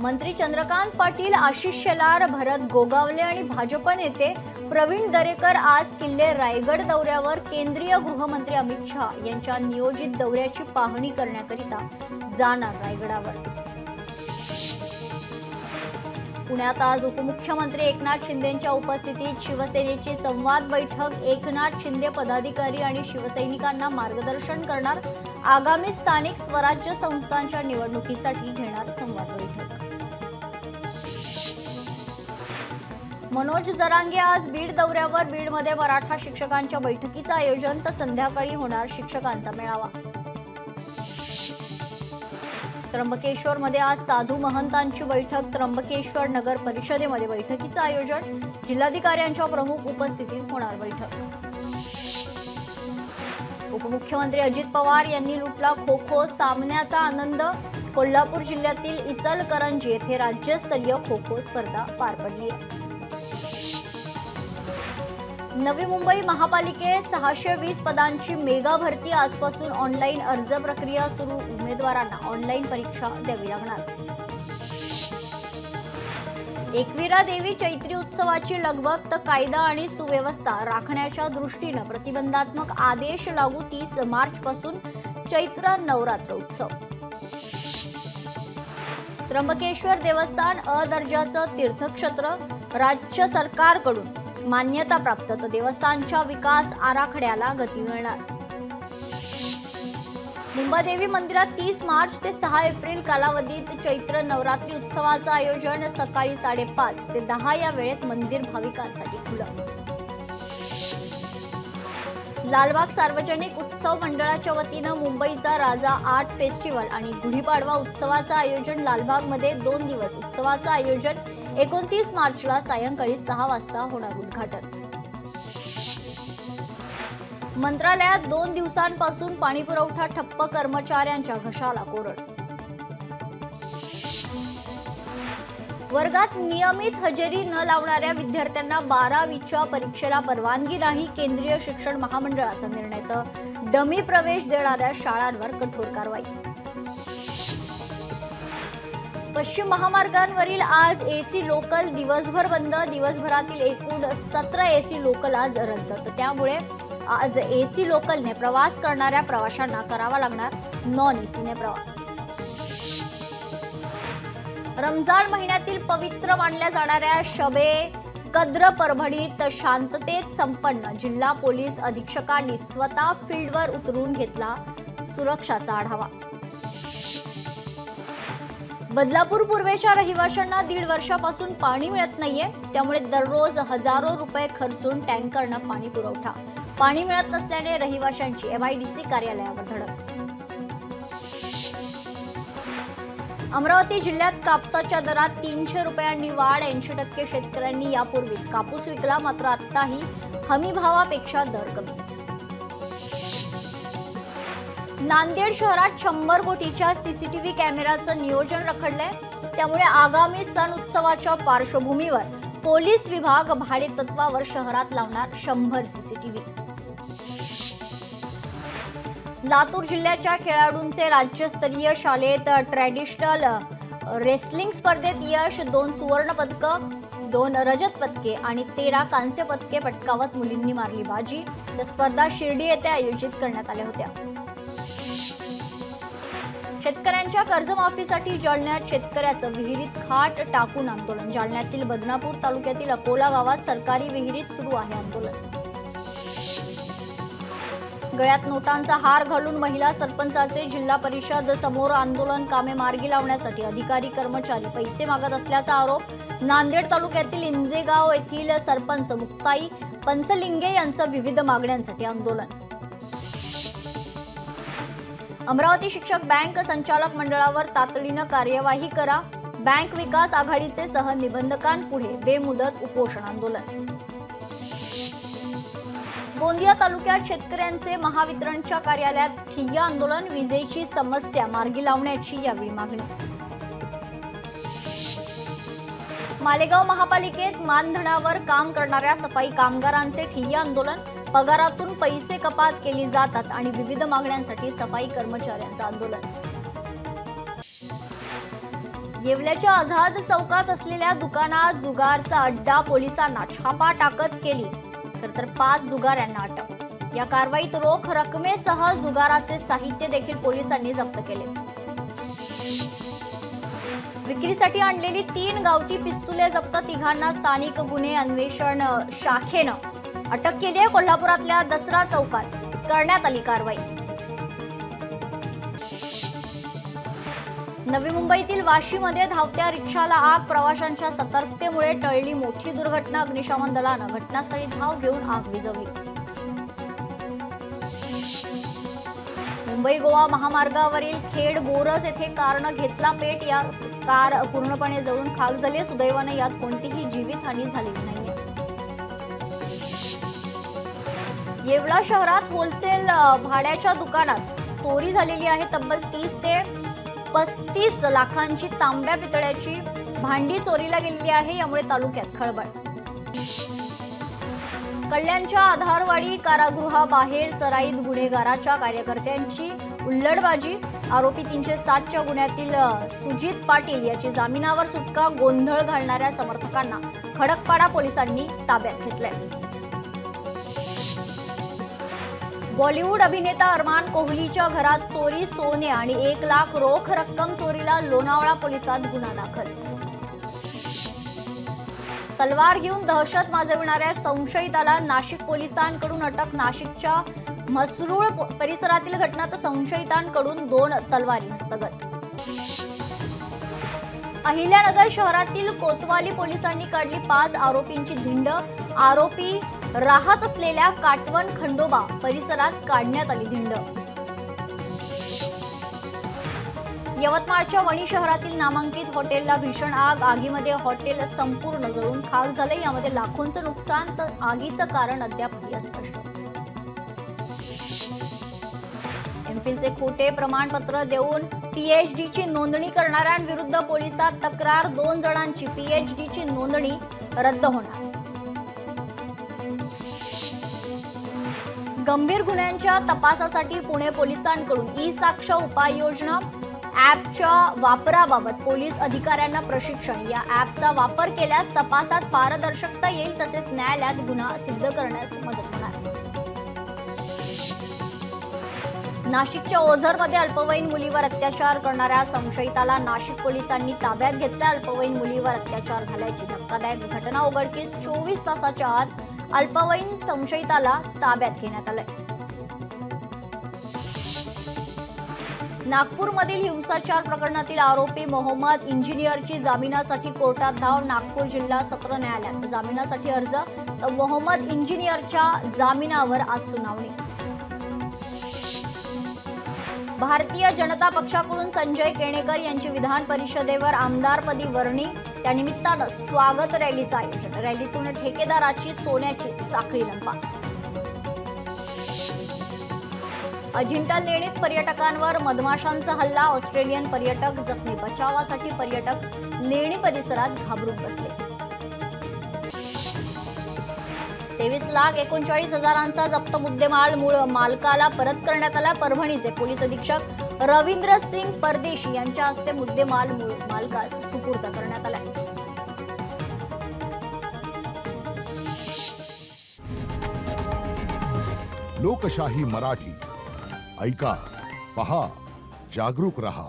मंत्री चंद्रकांत पाटील, आशिष शेलार, भरत गोगावले आणि भाजप नेते प्रवीण दरेकर आज किल्ले रायगड दौऱ्यावर केंद्रीय गृहमंत्री अमित शहा यांच्या नियोजित दौऱ्याची पाहणी करण्याकरिता जाणार रायगडावर। पुण्यात आज उपमुख्यमंत्री एकनाथ शिंदेंच्या उपस्थितीत शिवसेनेची संवाद बैठक। एकनाथ शिंदे पदाधिकारी आणि शिवसैनिकांना मार्गदर्शन करणार। आगामी स्थानिक स्वराज्य संस्थांच्या निवडणुकीसाठी घेणार संवाद बैठक। मनोज जरांगे आज बीड दौऱ्यावर। बीडमध्ये मराठा शिक्षकांच्या बैठकीचं आयोजन, तर संध्याकाळी होणार शिक्षकांचा मेळावा। त्र्यंबकेश्वरमध्ये आज साधू महंतांची बैठक। त्र्यंबकेश्वर नगर परिषदेमध्ये बैठकीचं आयोजन, जिल्हाधिकाऱ्यांच्या प्रमुख उपस्थितीत होणार बैठक। उपमुख्यमंत्री अजित पवार यांनी लुटला खो-खो सामन्याचा आनंद। कोल्हापूर जिल्ह्यातील इचलकरंजी येथे राज्यस्तरीय खो-खो स्पर्धा पार पडली आहे। नवी मुंबई महापालिकेत 620 पदांची मेगा भरती। आजपासून ऑनलाईन अर्ज प्रक्रिया सुरू। उमेदवारांना ऑनलाईन परीक्षा द्यावी लागणार। एकविरा देवी चैत्री उत्सवाची लगबग, तर कायदा आणि सुव्यवस्था राखण्याच्या दृष्टीनं प्रतिबंधात्मक आदेश लागू। 30 मार्च पासून चैत्र नवरात्र उत्सव। त्र्यंबकेश्वर देवस्थान अ दर्जाचं तीर्थक्षेत्र, राज्य सरकारकडून मान्यता प्राप्त, तर देवस्थानच्या विकास आराखड्याला गती मिळणार। मुंबादेवी मंदिरात 30 मार्च ते 6 एप्रिल कालावधीत चैत्र नवरात्री उत्सवाचं आयोजन। सकाळी 5:30 ते 10 या वेळेत मंदिर भाविकांसाठी खुलं। लालबाग सार्वजनिक उत्सव मंडळाच्या वतीनं मुंबईचा राजा आर्ट फेस्टिवल आणि गुढीपाडवा उत्सवाचं आयोजन। लालबागमध्ये 2 दिवस उत्सवाचं आयोजन। 29 मार्चला सायंकाळी 6 वाजता होणार उद्घाटन। मंत्रालयात 2 दिवसांपासून पाणीपुरवठा ठप्प, कर्मचाऱ्यांच्या घशाला कोरड। वर्गात नियमित हजेरी न लावणाऱ्या विद्यार्थ्यांना 12वीच्या परीक्षेला परवानगी नाही। केंद्रीय शिक्षण महामंडळाचा निर्णय, तर डमी प्रवेश देणाऱ्या शाळांवर कठोर कारवाई। पश्चिम महामार्गांवरील आज एसी लोकल दिवसभर बंद। दिवसभरातील एकूण 17 एसी लोकल आज रद्द, तर त्यामुळे आज एसी लोकलने प्रवास करणाऱ्या प्रवाशांना करावा लागणार नॉन एसीने प्रवास। रमजान महिन्यातील पवित्र मानल्या जाणाऱ्या शबे कद्र परभणीत शांततेत संपन्न। जिल्हा पोलीस अधीक्षकांनी स्वतः फील्डवर उतरून घेतला सुरक्षाचा आढावा। बदलापूर पूर्वेच्या रहिवाशांना 1.5 वर्षापासून पाणी मिळत नाहीये, त्यामुळे दररोज हजारो रुपये खर्चून टँकरनं पाणी पुरवठा। पाणी मिळत नसल्याने रहिवाशांची MIDC कार्यालयावर धडक। अमरावती जिल्ह्यात कापसाच्या दरात 300 रुपयांनी वाढ। 80% शेतकऱ्यांनी यापूर्वीच कापूस विकला, मात्र आताही हमी भावापेक्षा दर कमीच। नांदेड शहरात 100 कोटीच्या CCTV कॅमेऱ्याचं नियोजन रखडलंय, त्यामुळे आगामी सण उत्सवाच्या पार्श्वभूमीवर पोलीस विभाग भाडेतत्वावर शहरात लावणार 100 CCTV। लातूर जिल्ह्याच्या खेळाडूंचे राज्यस्तरीय शालेत ट्रॅडिशनल रेसलिंग स्पर्धेत यश। 2 सुवर्ण पदक, 2 रजत पदके आणि 13 कांस्य पदके पटकावत मुलींनी मारली बाजी। तर स्पर्धा शिर्डी येथे आयोजित करण्यात आल्या होत्या। शेतकऱ्यांच्या कर्जमाफीसाठी जालन्यात शेतकऱ्याचं विहिरीत खाट टाकून आंदोलन। जालन्यातील बदनापूर तालुक्यातील अकोला गावात सरकारी विहिरीत सुरू आहे आंदोलन। गळ्यात नोटांचा हार घालून महिला सरपंचाचे जिल्हा परिषद समोर आंदोलन। कामे मार्गी लावण्यासाठी अधिकारी कर्मचारी पैसे मागत असल्याचा आरोप। नांदेड तालुक्यातील इंजेगाव येथील सरपंच मुक्ताई पंचलिंगे यांचं विविध मागण्यांसाठी आंदोलन। अमरावती शिक्षक बँक संचालक मंडळावर तातडीनं कार्यवाही करा। बँक विकास आघाडीचे सहनिबंधकांपुढे बेमुदत उपोषण आंदोलन। गोंदिया तालुक्यात शेतकऱ्यांचे महावितरणच्या कार्यालयात ठिय्या आंदोलन। विजेची समस्या मार्गी लावण्याची यावेळी मागणी। मालेगाव महापालिकेत मानधनावर काम करणाऱ्या सफाई कामगारांचे ठिय्या आंदोलन। पगारातून पैसे कपात केली जातात आणि विविध मागण्यांसाठी सफाई कर्मचाऱ्यांचं आंदोलन। येवल्याच्या आझाद चौकात असलेल्या दुकानात जुगारचा अड्डा पोलिसांना छापा टाकत केली तर 5 जुगाऱ्यांना अटक। या कारवाईत रोख रकमेसह जुगाराचे साहित्य देखील पोलिसांनी जप्त केले। विक्रीसाठी आणलेली 3 गावठी पिस्तुले जप्त, तिघांना स्थानिक गुन्हे अन्वेषण शाखेनं अटक केली आहे। कोल्हापुरातल्या दसरा चौकात करण्यात आली कारवाई। नवी मुंबईतील वाशीमध्ये धावत्या रिक्षाला आग, प्रवाशांच्या सतर्कतेमुळे टळली मोठी दुर्घटना। अग्निशमन दलानं घटनास्थळी धाव घेऊन आग विझवली। मुंबई गोवा महामार्गावरील खेड बोरज येथे कारनं घेतला पेट, या कार पूर्णपणे जळून खाक झाली। सुदैवाने यात कोणतीही जीवितहानी झालेली नाही। येवला शहरात होलसेल भाड्याच्या दुकानात चोरी झालेली आहे। तब्बल 30 ते 35 लाखांची तांब्या पितळ्याची भांडी चोरीला गेलेली आहे। यामुळे तालुक्यात खळबळ। कल्याणच्या आधारवाडी कारागृहाबाहेर सराईत गुन्हेगाराच्या कार्यकर्त्यांची हुल्लडबाजी। आरोपी 307च्या गुन्ह्यातील सुजित पाटील याची जामिनावर सुटका। गोंधळ घालणाऱ्या समर्थकांना खडकपाडा पोलिसांनी ताब्यात घेतलंय। बॉलिवूड अभिनेता अरमान कोहलीच्या घरात चोरी, सोने आणि 1 लाख रोख रक्कम चोरीला लोणावळा पोलिसात गुन्हा दाखल। तलवार घेऊन दहशत माजविणाऱ्या संशयिताला नाशिक पोलिसांकडून अटक। नाशिकच्या म्हसरूळ परिसरातील घटना, तर संशयितांकडून 2 तलवारी हस्तगत। अहिल्यानगर शहरातील कोतवाली पोलिसांनी काढली 5 आरोपींची धिंड। आरोपी राहत असलेल्या काटवण खंडोबा परिसरात काढण्यात आली धिंड। यवतमाळच्या वणी शहरातील नामांकित हॉटेलला भीषण आग, आगीमध्ये हॉटेल संपूर्ण जळून खाक झाले। यामध्ये लाखोंचं नुकसान, तर आगीचं कारण अद्यापही अस्पष्ट। एमफिलचे खोटे प्रमाणपत्र देऊन पीएचडीची नोंदणी करणाऱ्यांविरुद्ध पोलिसात तक्रार, 2 जणांची पीएचडीची नोंदणी रद्द होणार। गंभीर गुन्ह्यांच्या तपासासाठी पुणे पोलिसांकडून ई-साक्ष उपाययोजना, ॲपच्या वापराबाबत पोलीस अधिकाऱ्यांना प्रशिक्षण। या ॲपचा वापर केल्यास तपासात पारदर्शकता येईल, तसेच न्यायालयात गुन्हा सिद्ध करण्यास मदत होणार। नाशिकच्या ओझरमध्ये अल्पवयीन मुलीवर अत्याचार करणाऱ्या संशयिताला नाशिक पोलिसांनी ताब्यात घेतले। अल्पवयीन मुलीवर अत्याचार झाल्याची धक्कादायक घटना उघडकीस 24 तासाच्या आत अल्पवयीन संशयिताला ताब्यात घेण्यात आले। नागपूरमधील हिंसाचार प्रकरणातील आरोपी मोहम्मद इंजिनियरची जामिनासाठी कोर्टात धाव। नागपूर जिल्हा सत्र न्यायालयात जामिनासाठी अर्ज, तर मोहम्मद इंजिनियरच्या जामिनावर आज सुनावणी। भारतीय जनता पक्षाकडून संजय केणेकर यांची विधान परिषदेवर आमदारपदी वर्णी, त्यानिमित्तानं स्वागत रॅलीचं आयोजन। रॅलीतून ठेकेदाराची सोन्याची साखळी लंपास। अजिंठा लेणीत पर्यटकांवर मधमाशांचा हल्ला, ऑस्ट्रेलियन पर्यटक जखमी। बचावासाठी पर्यटक लेणी परिसरात घाबरून बसले। 23,39,000चा जप्त मुद्देमाल मूळ मालकाला परत करण्यात आला। परभणीचे पोलीस अधीक्षक रवींद्र सिंग परदेशी यांच्या हस्ते मुद्देमाल मूळ मालकास सुपूर्द करण्यात आला। लोकशाही मराठी ऐका, पहा, जागरूक रहा।